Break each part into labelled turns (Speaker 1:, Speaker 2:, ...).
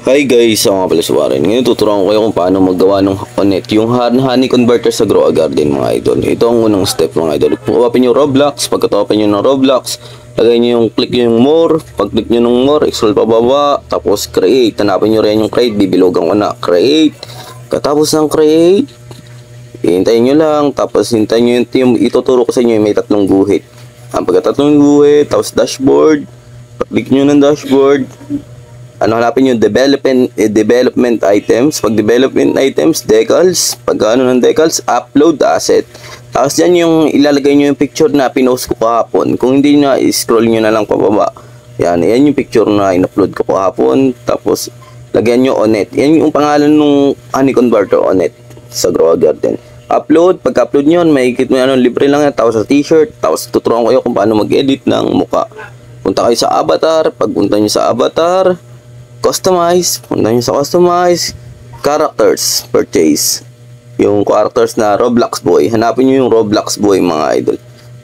Speaker 1: Hi guys, ako nga pala si Warren. Ngayon tuturuan ko kayo kung paano maggawa ng Onet, yung honey converter sa Grow a Garden mga idol. Ito ang unang step mga idol. Open nyo Roblox, pagka-open nyo ng Roblox, lagay nyo yung click nyo yung more, pag-click nyo ng more, scroll pababa, tapos create. Hanapin nyo rin yung create, bibilogan ko na create. Katapos ng create, hintayin nyo lang, tapos hintayin nyo yung ituturo ko sa inyo yung may tatlong guhit. Ang pagkatatlong guhit, tapos dashboard, pag-click nyo ng dashboard, hanapin yung development items. Pag development items, decals. Pag ng decals, upload asset. Tapos dyan yung ilalagay nyo yung picture na pinost ko kahapon. Kung hindi na, scroll nyo na lang pababa. Yan yung picture na in-upload ko kahapon. Tapos lagyan nyo Onet. Yan yung pangalan ng honey converter, Onet, sa Grow a Garden. Upload. Pag-upload nyo, makikita mo libre lang yan. Tapos sa t-shirt. Tapos tuturuan ko kayo kung paano mag-edit ng muka. Punta kayo sa avatar. Pagpunta nyo sa avatar, customize, punta nyo sa customize, characters, purchase, yung characters na Roblox boy. Hanapin nyo yung Roblox boy mga idol.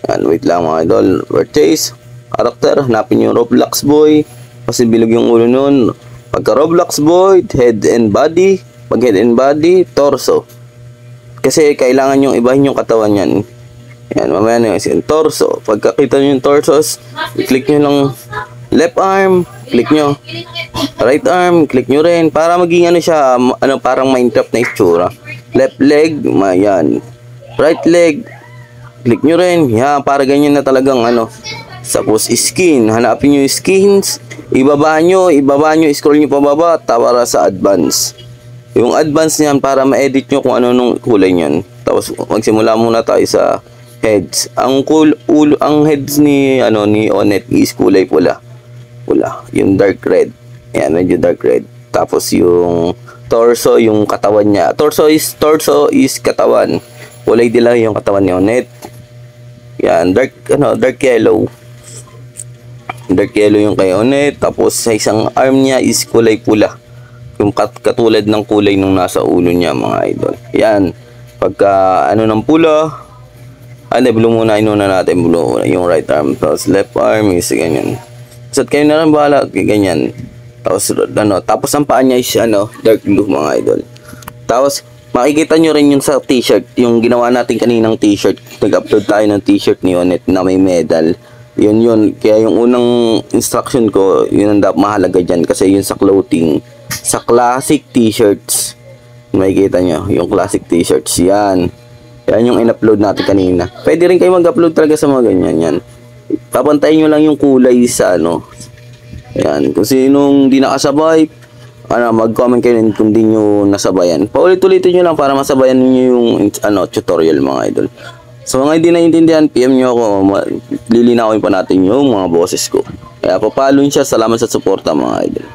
Speaker 1: Yan, wait lang mga idol. Purchase, character, hanapin nyo yung Roblox boy, kasi bilog yung ulo nun. Pagka Roblox boy, head and body. Pag head and body, torso, kasi kailangan yung ibahin yung katawan yan. Yan, mamaya na yung torso. Pagkakita nyo yung torsos, i-click nyo lang left arm, click nyo. Right arm, click nyo rin. Para maging siya, parang Minecraft na itsura. Left leg, yan. Right leg, click nyo rin. Yan, para ganyan na talagang Tapos skin, hanapin nyo yung skins. Ibaba nyo, scroll nyo pababa, para sa advance. Yung advance niyan, para ma-edit nyo kung ano nung kulay nyan. Tapos magsimula muna tayo sa heads. Ang heads ni Onet is kulay pula. Yung dark red. Ayan, medyo dark red. Tapos yung torso, yung katawan niya. Torso is katawan. Kulay dila yung katawan ni Onet. Yan, dark yellow. Dark yellow yung kay Onet. Tapos sa isang arm niya is kulay pula. Yung katulad ng kulay nung nasa ulo niya mga idol. Yan. Pagka ng pula, blue muna, inuna natin blue. Yung right arm. Tapos left arm is ganyan. So kayo na lang bahala, ganyan. Tapos ang paa niya is dark blue mga idol. Tapos makikita nyo rin yung sa t-shirt, yung ginawa natin kaninang t-shirt. Nag-upload tayo ng t-shirt ni Onet na may medal. Yun. Kaya yung unang instruction ko, yun ang mahalaga dyan. Kasi yun sa clothing, sa classic t-shirts, makikita nyo, yung classic t-shirts, yan yung in-upload natin kanina. Pwede rin kayo mag-upload talaga sa mga ganyan, yan. Papantayin nyo lang yung kulay sa yan, kung sinong di nakasabay, mag-comment kayo kung di nyo nasabayan. Paulit-ulitin nyo lang para masabayan nyo yung tutorial mga idol. So mga hindi naiintindihan, PM nyo ako, lilinawin pa natin yung mga boses ko. Kaya papalo siya, salamat sa suporta mga idol.